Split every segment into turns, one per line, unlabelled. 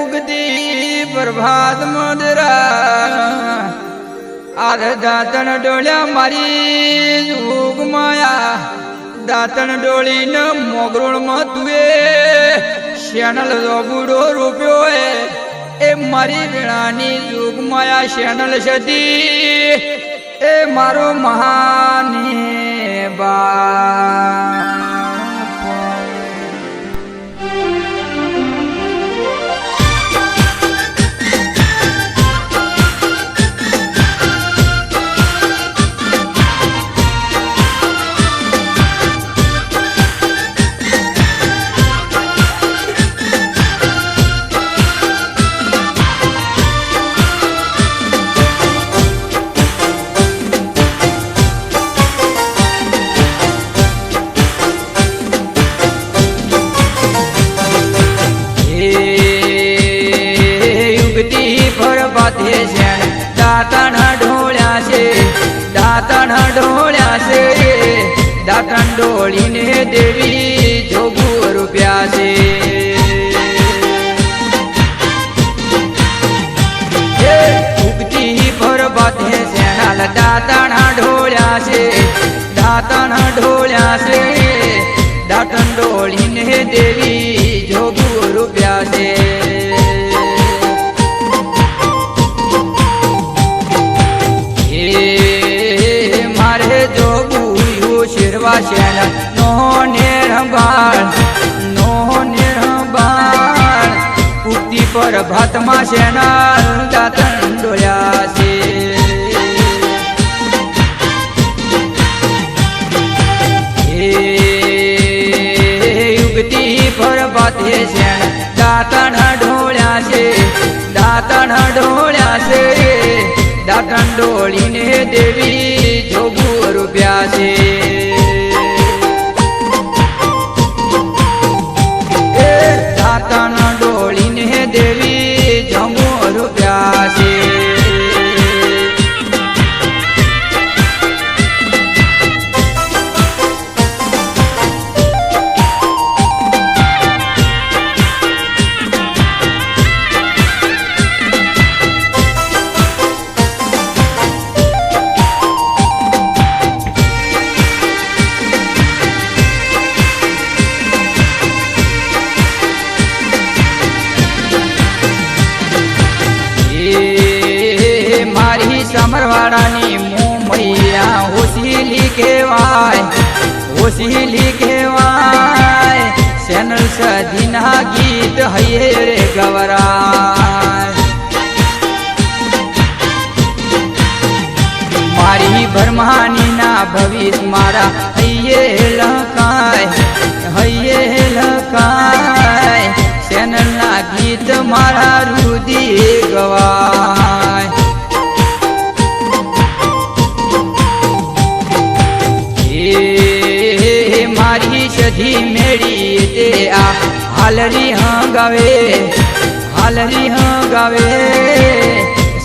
उगती प्रभात मदरा आध दातन डोळ्या मारी उग माया दातन डोळी न मोगरोळ मतुए शेनल जोबुडो रूप्यो ए मारी वेळानी उग माया शेनल सती ए मारो महाने बा दातन ढोळ्यासे दातन डोळीने देवी जोगू रुप्यासे उगती परबाते सेनाल दातन ढोळ्यासे दातन डोळीने देवी जोगू रुप्यासे शेन नो निर्बाण उक्ती पर भातमा शेना दातन डोळ्यासे उगती पर भाते शेण दातन डोळ्यासे दातन डोळीने देवी जोगू रुप्यासे दातन डोळीने देवी जोगू रुप्यासे समरवाडानी मुंबईया होशिली केवाय चैनल सदीना गीत हये रे गवराय मारी भरमानी ना भविष्य मारा हये लकाय चैनल ना गीत मारा रुदी गवाय मारी सधी मेरी ते आ हालरी गावे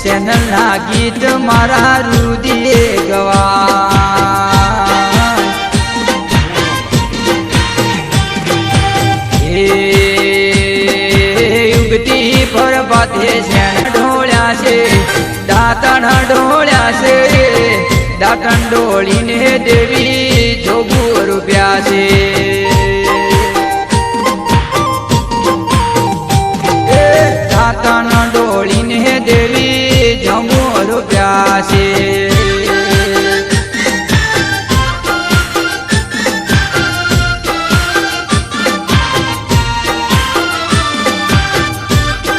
चैनल ना गीत मारा रुदिए गवा उगती पर बाते शेण ढोळ्यासे दातन डोळीने देवी जोगू रुप्यासे दातन डोळीने देवी जोगू रुप्यासे